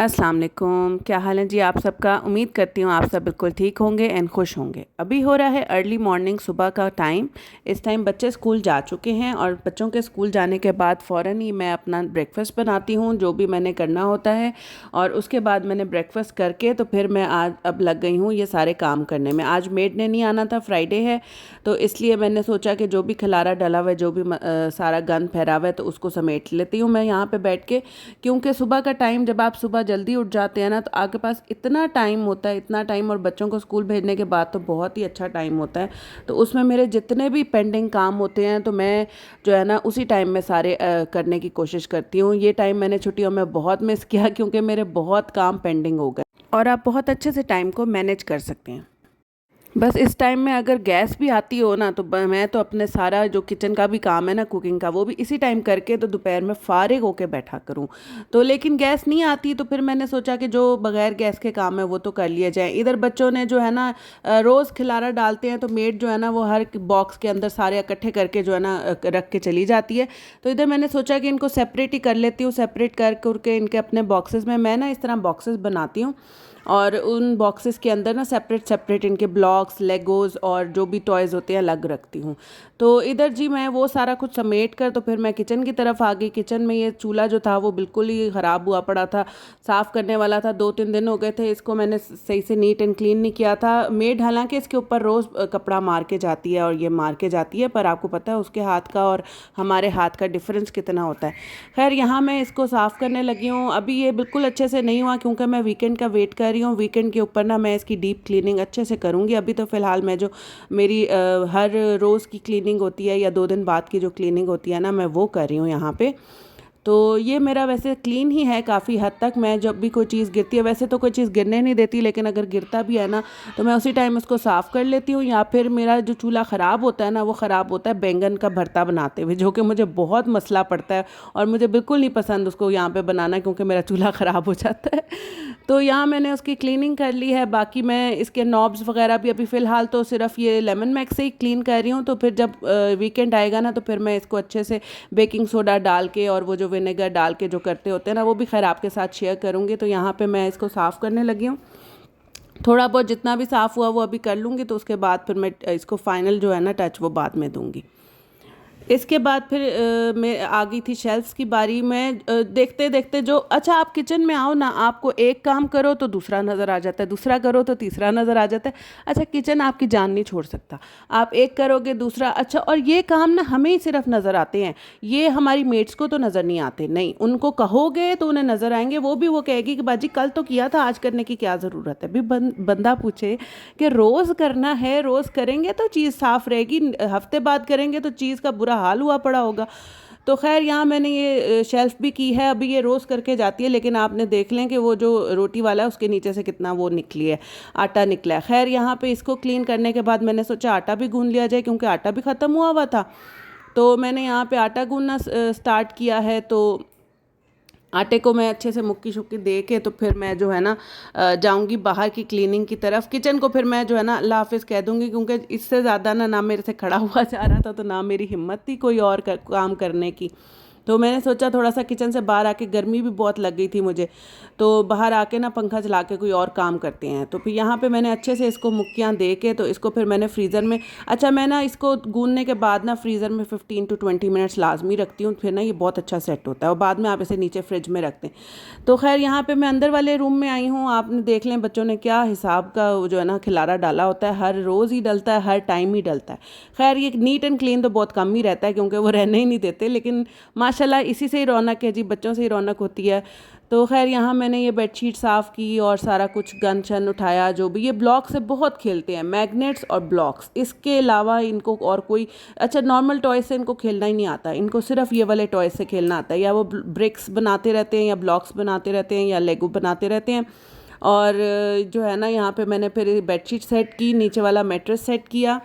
अस्सलाम वालेकुम, क्या हाल है जी आप सबका। उम्मीद करती हूँ आप सब बिल्कुल ठीक होंगे एंड खुश होंगे। अभी हो रहा है अर्ली मॉर्निंग, सुबह का टाइम। इस टाइम बच्चे स्कूल जा चुके हैं और बच्चों के स्कूल जाने के बाद फ़ौरन ही मैं अपना ब्रेकफास्ट बनाती हूँ, जो भी मैंने करना होता है। और उसके बाद मैंने ब्रेकफास्ट करके तो फिर मैं आज अब लग गई हूँ ये सारे काम करने में। आज मेड ने नहीं आना था, फ्राइडे है, तो इसलिए मैंने सोचा कि जो भी खलारा डला हुआ है, जो भी सारा गंद फैला हुआ है, तो उसको समेट लेती हूँ मैं यहाँ पे बैठ के। क्योंकि सुबह का टाइम, जब आप सुबह जल्दी उठ जाते हैं ना, तो आपके पास इतना टाइम होता है, इतना टाइम, और बच्चों को स्कूल भेजने के बाद तो बहुत ही अच्छा टाइम होता है। तो उसमें मेरे जितने भी पेंडिंग काम होते हैं तो मैं जो है ना उसी टाइम में सारे करने की कोशिश करती हूँ। ये टाइम मैंने छुट्टियों में बहुत मिस किया क्योंकि मेरे बहुत काम पेंडिंग हो गए। और आप बहुत अच्छे से टाइम को मैनेज कर सकते हैं। बस इस टाइम में अगर गैस भी आती हो ना, तो मैं तो अपने सारा जो किचन का भी काम है ना, कुकिंग का, वो भी इसी टाइम करके तो दोपहर में फारिग होके बैठा करूं। तो लेकिन गैस नहीं आती, तो फिर मैंने सोचा कि जो बगैर गैस के काम है वो तो कर लिया जाए। इधर बच्चों ने जो है ना रोज़ खिलारा डालते हैं, तो मेड जो है ना वो हर बॉक्स के अंदर सारे इकट्ठे करके जो है ना रख के चली जाती है। तो इधर मैंने सोचा कि इनको सेपरेट ही कर लेती हूँ। सेपरेट कर करके इनके अपने बॉक्सेस में मैं ना इस तरह बॉक्सेस बनाती हूँ, और उन बॉक्सेस के अंदर ना सेपरेट सेपरेट इनके ब्लॉक्स, लेगोज़ और जो भी टॉयज़ होते हैं अलग रखती हूँ। तो इधर जी मैं वो सारा कुछ समेट कर तो फिर मैं किचन की तरफ आ गई। किचन में ये चूल्हा जो था वो बिल्कुल ही ख़राब हुआ पड़ा था, साफ़ करने वाला था। 2-3 दिन हो गए थे, इसको मैंने सही से नीट एंड क्लीन नहीं किया था। मेड हालांकि इसके ऊपर रोज़ कपड़ा मार के जाती है और ये मार के जाती है, पर आपको पता है उसके हाथ का और हमारे हाथ का डिफरेंस कितना होता है। खैर यहाँ मैं इसको साफ़ करने लगी हूँ। अभी ये बिल्कुल अच्छे से नहीं हुआ क्योंकि मैं वीकेंड का वेट कर रही हूँ। वीकेंड के ऊपर ना मैं इसकी डीप क्लीनिंग अच्छे से करूँगी। अभी तो फ़िलहाल मैं जो मेरी हर रोज़ की क्लीनिंग होती है या 2 दिन बाद की जो क्लीनिंग होती है ना, मैं वो कर रही हूँ यहाँ पे। तो ये मेरा वैसे क्लीन ही है काफ़ी हद तक। मैं जब भी कोई चीज़ गिरती है, वैसे तो कोई चीज़ गिरने नहीं देती, लेकिन अगर गिरता भी है ना तो मैं उसी टाइम उसको साफ़ कर लेती हूँ। या फिर मेरा जो चूल्हा ख़राब होता है ना, वो ख़राब होता है बैंगन का भरता बनाते हुए, जो कि मुझे बहुत मसला पड़ता है और मुझे बिल्कुल नहीं पसंद उसको यहाँ पे बनाना, क्योंकि मेरा चूल्हा ख़राब हो जाता है। तो यहाँ मैंने उसकी क्लीनिंग कर ली है। बाकी मैं इसके नॉब्स वगैरह भी अभी फ़िलहाल तो सिर्फ ये लेमन मैक्स से ही क्लीन कर रही हूँ। तो फिर जब वीकेंड आएगा ना, तो फिर मैं इसको अच्छे से बेकिंग सोडा डाल के और वो जो विनेगर डाल के जो करते होते हैं ना, वो भी खैर आपके साथ शेयर करूँगी। तो यहाँ पे मैं इसको साफ़ करने लगी हूँ। थोड़ा बहुत जितना भी साफ़ हुआ वो अभी कर लूँगी, तो उसके बाद फिर मैं इसको फाइनल जो है ना टच वो बाद में दूँगी। इसके बाद फिर मैं आ गई थी शेल्फ्स की बारी में। देखते देखते जो, अच्छा आप किचन में आओ ना, आपको एक काम करो तो दूसरा नज़र आ जाता है, दूसरा करो तो तीसरा नज़र आ जाता है। अच्छा किचन आपकी जान नहीं छोड़ सकता, आप एक करोगे दूसरा। अच्छा, और ये काम ना हमें ही सिर्फ नज़र आते हैं, ये हमारी मेट्स को तो नज़र नहीं आते। नहीं, उनको कहोगे तो उन्हें नज़र आएंगे। वो कहेगी कि बाजी कल तो किया था, आज करने की क्या ज़रूरत है। भी बंदा पूछे कि रोज़ करना है, रोज़ करेंगे तो चीज़ साफ़ रहेगी, हफ्ते बाद करेंगे तो चीज़ का बुरा हाल हुआ पड़ा होगा। तो खैर यहाँ मैंने ये शेल्फ़ भी की है। अभी ये रोज़ करके जाती है, लेकिन आपने देख लें कि वो जो रोटी वाला है उसके नीचे से कितना वो निकली है, आटा निकला है। खैर यहाँ पे इसको क्लीन करने के बाद मैंने सोचा आटा भी गूंद लिया जाए, क्योंकि आटा भी ख़त्म हुआ था। तो मैंने यहाँ पे आटा गूंदना स्टार्ट किया है। तो आटे को मैं अच्छे से मुक्की शुक्की दे के तो फिर मैं जो है ना जाऊंगी बाहर की क्लीनिंग की तरफ। किचन को फिर मैं जो है ना अल्लाह हाफिज़ कह दूंगी, क्योंकि इससे ज़्यादा ना मेरे से खड़ा हुआ जा रहा था, तो ना मेरी हिम्मत थी कोई और काम करने की। तो मैंने सोचा थोड़ा सा किचन से बाहर आके, गर्मी भी बहुत लग गई थी मुझे, तो बाहर आके ना पंखा चला के कोई और काम करते हैं। तो फिर यहाँ पे मैंने अच्छे से इसको मुक्कियाँ दे के तो इसको फिर मैंने फ्रीज़र में, अच्छा मैं ना इसको गूंदने के बाद ना फ्रीज़र में 15 to 20 मिनट्स लाजमी रखती हूँ, फिर ना ये बहुत अच्छा सेट होता है, और बाद में आप इसे नीचे फ्रिज में रखते हैं। तो खैर यहाँ पे मैं अंदर वाले रूम में आई हूँ। आपने देख लें बच्चों ने क्या हिसाब का जो है ना खिलारा डाला होता है, हर रोज़ ही डलता है, हर टाइम ही डलता है। खैर ये नीट एंड क्लीन तो बहुत कम ही रहता है, क्योंकि वो रहने ही नहीं देते, लेकिन माशाल्लाह इसी से ही रौनक है जी, बच्चों से ही रौनक होती है। तो खैर यहाँ मैंने ये बेडशीट साफ़ की और सारा कुछ गन शन उठाया। जो भी ये ब्लॉक से बहुत खेलते हैं, मैग्नेट्स और ब्लॉक्स, इसके अलावा इनको और कोई, अच्छा नॉर्मल टॉय से इनको खेलना ही नहीं आता, इनको सिर्फ ये वाले टॉय से खेलना आता है। या वो ब्रिक्स बनाते रहते हैं, या ब्लॉक्स बनाते रहते हैं, या लेगो बनाते रहते हैं। और जो है ना यहाँ पे मैंने फिर बेडशीट सेट की, नीचे वाला मैट्रेस सेट किया।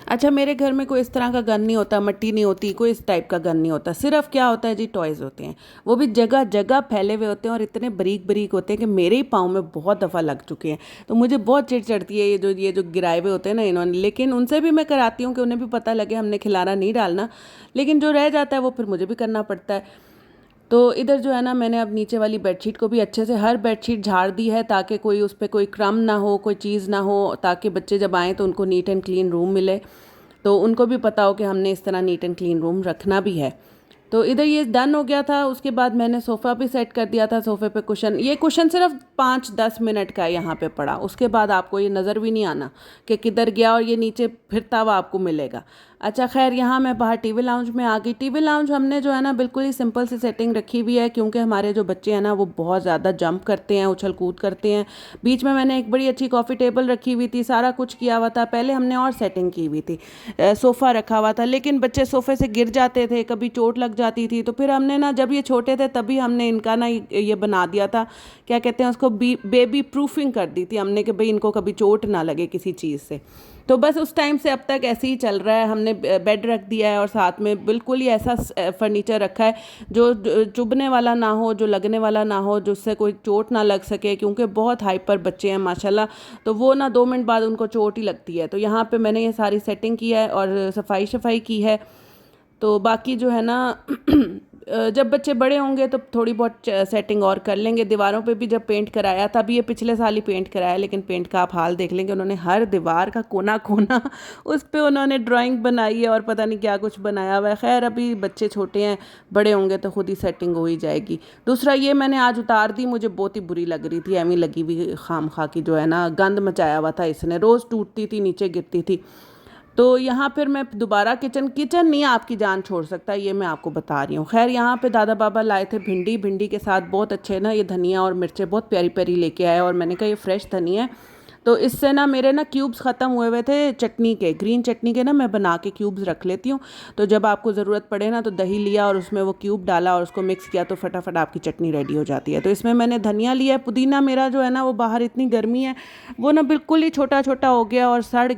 अच्छा मेरे घर में कोई इस तरह का गन नहीं होता, मट्टी नहीं होती, कोई इस टाइप का गन नहीं होता। सिर्फ क्या होता है जी, टॉयज़ होते हैं, वो भी जगह जगह फैले हुए होते हैं और इतने बारीक बारीक होते हैं कि मेरे ही पाँव में बहुत दफ़ा लग चुके हैं। तो मुझे बहुत चिढ़ चढ़ती है ये जो गिराए हुए होते हैं ना इन्होंने। लेकिन उनसे भी मैं कराती हूँ कि उन्हें भी पता लगे हमने खिलाना नहीं डालना, लेकिन जो रह जाता है वो फिर मुझे भी करना पड़ता है। तो इधर जो है ना मैंने अब नीचे वाली बेडशीट को भी अच्छे से हर बेडशीट झाड़ दी है, ताकि कोई उस पर कोई क्रम ना हो, कोई चीज़ ना हो, ताकि बच्चे जब आएँ तो उनको नीट एंड क्लीन रूम मिले, तो उनको भी पता हो कि हमने इस तरह नीट एंड क्लीन रूम रखना भी है। तो इधर ये डन हो गया था। उसके बाद मैंने सोफ़ा भी सेट कर दिया था। सोफ़े पे कुशन, ये कुशन सिर्फ 5-10 मिनट का यहाँ पे पड़ा, उसके बाद आपको ये नज़र भी नहीं आना कि किधर गया, और ये नीचे फिरता हुआ आपको मिलेगा। अच्छा खैर, यहाँ मैं बाहर टीवी लाउंज में आ गई। टीवी लाउंज हमने जो है ना बिल्कुल ही सिंपल सी सेटिंग रखी हुई है, क्योंकि हमारे जो बच्चे हैं ना वो बहुत ज़्यादा जंप करते हैं, उछल कूद करते हैं। बीच में मैंने एक बड़ी अच्छी कॉफ़ी टेबल रखी हुई थी, सारा कुछ किया हुआ था। पहले हमने और सेटिंग की हुई थी, सोफ़ा रखा हुआ था, लेकिन बच्चे सोफ़े से गिर जाते थे, कभी चोट लग जाती थी। तो फिर हमने ना, जब ये छोटे थे तभी हमने इनका ना ये बना दिया था, क्या कहते हैं उसको, बेबी प्रूफिंग कर दी थी हमने, कि भाई इनको कभी चोट ना लगे किसी चीज़ से। तो बस उस टाइम से अब तक ऐसे ही चल रहा है। हमने बेड रख दिया है और साथ में बिल्कुल ही ऐसा फर्नीचर रखा है जो चुभने वाला ना हो, जो लगने वाला ना हो, जिससे कोई चोट ना लग सके, क्योंकि बहुत हाइपर बच्चे हैं माशाल्लाह, तो वो ना 2 मिनट बाद उनको चोट ही लगती है। तो यहाँ पे मैंने ये सारी सेटिंग की है और सफाई की है। तो बाकी जो है ना जब बच्चे बड़े होंगे तो थोड़ी बहुत सेटिंग और कर लेंगे। दीवारों पे भी जब पेंट कराया था, अभी ये पिछले साल ही पेंट कराया, लेकिन पेंट का आप हाल देख लेंगे, उन्होंने हर दीवार का कोना कोना उस पे उन्होंने ड्राइंग बनाई है और पता नहीं क्या कुछ बनाया हुआ है। खैर अभी बच्चे छोटे हैं, बड़े होंगे तो खुद ही सेटिंग हो ही जाएगी। दूसरा ये मैंने आज उतार दी, मुझे बहुत ही बुरी लग रही थी, एवं लगी हुई खाम खा की, जो है ना गंद मचाया हुआ था इसने, रोज़ टूटती थी, नीचे गिरती थी। तो यहाँ फिर मैं दोबारा किचन नहीं आपकी जान छोड़ सकता, ये मैं आपको बता रही हूँ। खैर यहाँ पे दादा बाबा लाए थे भिंडी के साथ बहुत अच्छे ना ये धनिया और मिर्चें बहुत प्यारी प्यारी लेके आए, और मैंने कहा ये फ्रेश धनिया है। तो इससे ना मेरे ना क्यूब्स ख़त्म हुए थे चटनी के, ग्रीन चटनी के ना मैं बना के क्यूब्स रख लेती हूँ। तो जब आपको ज़रूरत पड़े ना, तो दही लिया और उसमें वो क्यूब डाला और उसको मिक्स किया, तो फटाफट आपकी चटनी रेडी हो जाती है। तो इसमें मैंने धनिया लिया है। पुदीना मेरा जो है ना, वो बाहर इतनी गर्मी है, वो ना बिल्कुल ही छोटा छोटा हो गया और सड़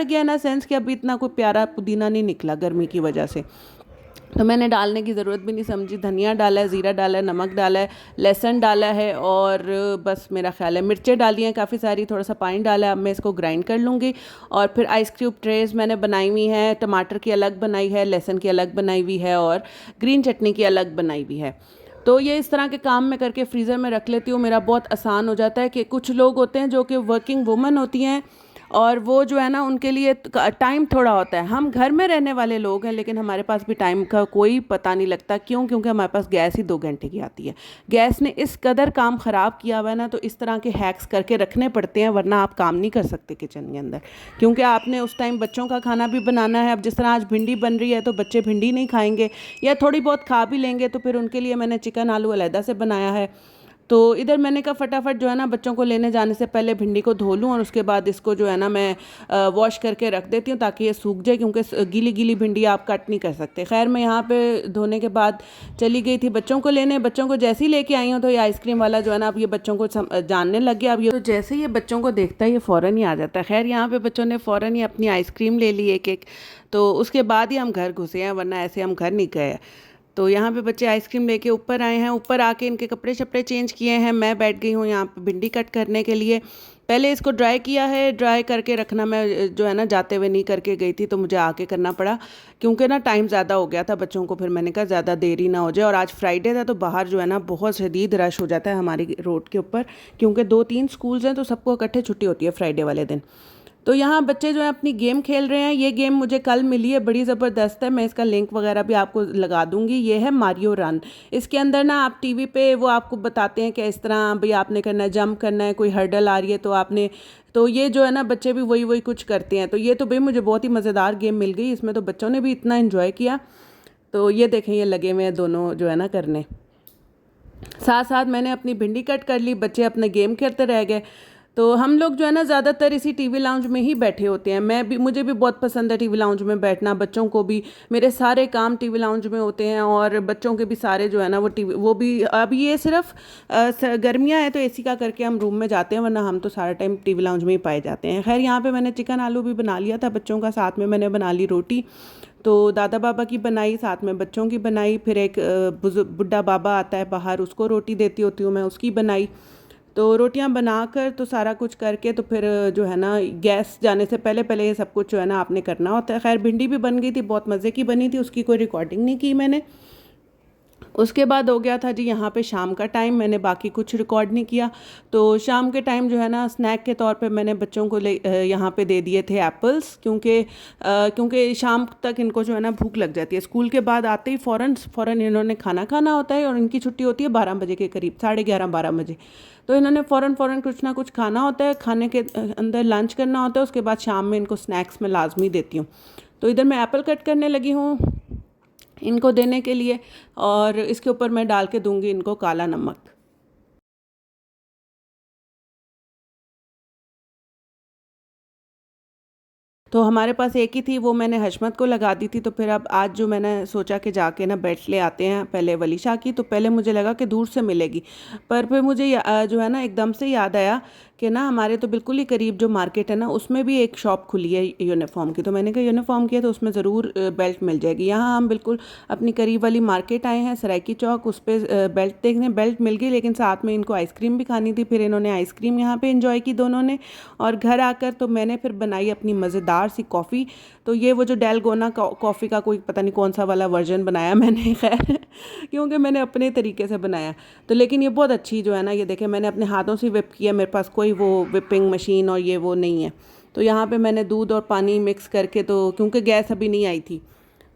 गया ना सेंस कि अभी इतना कोई प्यारा पुदीना नहीं निकला गर्मी की वजह से। तो मैंने डालने की ज़रूरत भी नहीं समझी, धनिया डाला है, ज़ीरा डाला है, नमक डाला है, लहसुन डाला है, और बस मेरा ख्याल है मिर्चें डाली हैं काफ़ी सारी, थोड़ा सा पानी डाला है। अब मैं इसको ग्राइंड कर लूँगी। और फिर आइस क्यूब ट्रेज़ मैंने बनाई हुई हैं, टमाटर की अलग बनाई है, लहसुन की अलग बनाई हुई है, और ग्रीन चटनी की अलग बनाई हुई है। तो ये इस तरह के काम मैं करके फ्रीज़र में रख लेती हूँ, मेरा बहुत आसान हो जाता है। कि कुछ लोग होते हैं जो कि वर्किंग वुमन होती हैं, और वो जो है ना उनके लिए टाइम थोड़ा होता है। हम घर में रहने वाले लोग हैं, लेकिन हमारे पास भी टाइम का कोई पता नहीं लगता। क्यों? क्योंकि हमारे पास गैस ही 2 घंटे की आती है। गैस ने इस कदर काम ख़राब किया हुआ है ना, तो इस तरह के हैक्स करके रखने पड़ते हैं, वरना आप काम नहीं कर सकते किचन के अंदर, क्योंकि आपने उस टाइम बच्चों का खाना भी बनाना है। अब जिस तरह आज भिंडी बन रही है, तो बच्चे भिंडी नहीं खाएंगे, या थोड़ी बहुत खा भी लेंगे, तो फिर उनके लिए मैंने चिकन आलू अलहदा से बनाया है। तो इधर मैंने कहा फटाफट जो है ना बच्चों को लेने जाने से पहले भिंडी को धो लूँ, और उसके बाद इसको जो है ना मैं वॉश करके रख देती हूँ, ताकि ये सूख जाए, क्योंकि गीली गीली भिंडी आप कट नहीं कर सकते। खैर मैं यहाँ पे धोने के बाद चली गई थी बच्चों को लेने। बच्चों को जैसे ही लेके आई हूँ, तो ये आइसक्रीम वाला जो है ना, अब ये बच्चों को जानने लग गया। अब ये तो जैसे ही ये बच्चों को देखता है, ये फ़ौरन ही आ जाता है। खैर यहाँ पे बच्चों ने फ़ौरन ही अपनी आइसक्रीम ले ली एक एक, तो उसके बाद ही हम घर घुसे हैं, वरना ऐसे हम घर नहीं गए। तो यहाँ पे बच्चे आइसक्रीम लेके ऊपर आए हैं, ऊपर आके इनके कपड़े शपड़े चेंज किए हैं। मैं बैठ गई हूँ यहाँ पे भिंडी कट करने के लिए। पहले इसको ड्राई किया है, ड्राई करके रखना मैं जो है ना जाते हुए नहीं करके गई थी, तो मुझे आके करना पड़ा, क्योंकि ना टाइम ज़्यादा हो गया था बच्चों को। फिर मैंने कहा ज़्यादा देरी ना हो जाए, और आज फ्राइडे था, तो बाहर जो है ना बहुत शदीद रश हो जाता है हमारी रोड के ऊपर, क्योंकि 2-3 स्कूल्स हैं, तो सबको इकट्ठे छुट्टी होती है फ्राइडे वाले दिन। तो यहाँ बच्चे जो है अपनी गेम खेल रहे हैं। ये गेम मुझे कल मिली है, बड़ी ज़बरदस्त है, मैं इसका लिंक वगैरह भी आपको लगा दूंगी। ये है मारियो रन। इसके अंदर ना आप टीवी पे वो आपको बताते हैं कि इस तरह भाई आपने करना है, जंप करना है, कोई हर्डल आ रही है तो आपने, तो ये जो है ना बच्चे भी वही कुछ करते हैं। तो ये तो भाई मुझे बहुत ही मज़ेदार गेम मिल गई, इसमें तो बच्चों ने भी इतना इन्जॉय किया। तो ये देखें, ये लगे हुए हैं दोनों जो है ना करने, साथ साथ मैंने अपनी भिंडी कट कर ली, बच्चे अपने गेम खेलते रह गए। तो हम लोग जो है ना ज़्यादातर इसी टीवी लाउंज में ही बैठे होते हैं। मुझे भी बहुत पसंद है टीवी लाउंज में बैठना, बच्चों को भी, मेरे सारे काम टीवी लाउंज में होते हैं, और बच्चों के भी सारे जो है ना वो भी। अब ये सिर्फ गर्मियाँ हैं तो एसी का करके हम रूम में जाते हैं, वरना हम तो सारा टाइम टीवी लाउंज में ही पाए जाते हैं। खैर यहाँ पर मैंने चिकन आलू भी बना लिया था बच्चों का, साथ में मैंने बना ली रोटी। तो दादा बाबा की बनाई, साथ में बच्चों की बनाई, फिर एक बुढ़ा बाबा आता है बाहर, उसको रोटी देती होती हूँ मैं, उसकी बनाई। तो रोटियां बनाकर तो सारा कुछ करके, तो फिर जो है ना गैस जाने से पहले ये सब कुछ जो है ना आपने करना होता है। खैर भिंडी भी बन गई थी, बहुत मज़े की बनी थी, उसकी कोई रिकॉर्डिंग नहीं की मैंने। उसके बाद हो गया था जी यहाँ पे शाम का टाइम। मैंने बाकी कुछ रिकॉर्ड नहीं किया। तो शाम के टाइम जो है ना स्नैक के तौर पे मैंने बच्चों को यहाँ पे दे दिए थे क्योंकि शाम तक इनको जो है ना भूख लग जाती है। स्कूल के बाद आते ही फ़ौरन इन्होंने खाना खाना होता है और इनकी छुट्टी होती है 12 बजे के करीब, 11:30-12 बजे। तो इन्होंने फ़ौरन कुछ ना कुछ खाना होता है, खाने के अंदर लंच करना होता है। उसके बाद शाम में इनको स्नैक्स में लाजमी देती हूँ। तो इधर मैं एप्पल कट करने लगी हूँ इनको देने के लिए, और इसके ऊपर मैं डाल के दूंगी इनको काला नमक। तो हमारे पास एक ही थी, वो मैंने हशमत को लगा दी थी। तो फिर अब आज जो मैंने सोचा कि जाके ना बेल्ट ले आते हैं पहले वलीशा की। तो पहले मुझे लगा कि दूर से मिलेगी, पर फिर मुझे जो है ना एकदम से याद आया कि ना हमारे तो बिल्कुल ही करीब जो मार्केट है ना उसमें भी एक शॉप खुली है यूनिफॉर्म की। तो मैंने कहा यूनिफॉर्म की है तो उसमें ज़रूर बेल्ट मिल जाएगी। यहाँ हम बिल्कुल अपनी करीब वाली मार्केट आए हैं सराइकी चौक, उस पर बेल्ट देखने। बेल्ट मिल गई, लेकिन साथ में इनको आइसक्रीम भी खानी थी। फिर इन्होंने आइसक्रीम यहाँ पे एंजॉय की दोनों ने। और घर आकर तो मैंने फिर बनाई अपनी मज़ेदार सी कॉफ़ी। तो ये वो जो डेलगोना कॉफ़ी का कोई पता नहीं कौन सा वाला वर्जन बनाया मैंने, खैर क्योंकि मैंने अपने तरीके से बनाया। तो लेकिन ये बहुत अच्छी जो है ना, ये देखें मैंने अपने हाथों से विप किया, मेरे पास कोई वो विपिंग मशीन और ये वो नहीं है। तो यहाँ पे मैंने दूध और पानी मिक्स करके, तो क्योंकि गैस अभी नहीं आई थी,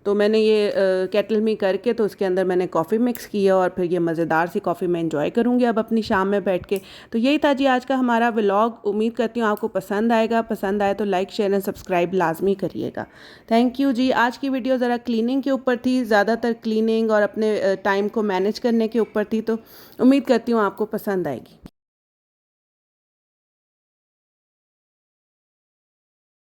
तो मैंने ये केटल में करके तो उसके अंदर मैंने कॉफ़ी मिक्स किया और फिर ये मज़ेदार सी कॉफ़ी मैं एंजॉय करूँगी अब अपनी शाम में बैठ के। तो यही था जी आज का हमारा व्लॉग। उम्मीद करती हूँ आपको पसंद आएगा। पसंद आए तो लाइक शेयर एंड सब्सक्राइब लाजमी करिएगा। थैंक यू जी। आज की वीडियो ज़रा क्लीनिंग के ऊपर थी, ज़्यादातर क्लीनिंग और अपने टाइम को मैनेज करने के ऊपर थी। तो उम्मीद करती हूँ आपको पसंद आएगी।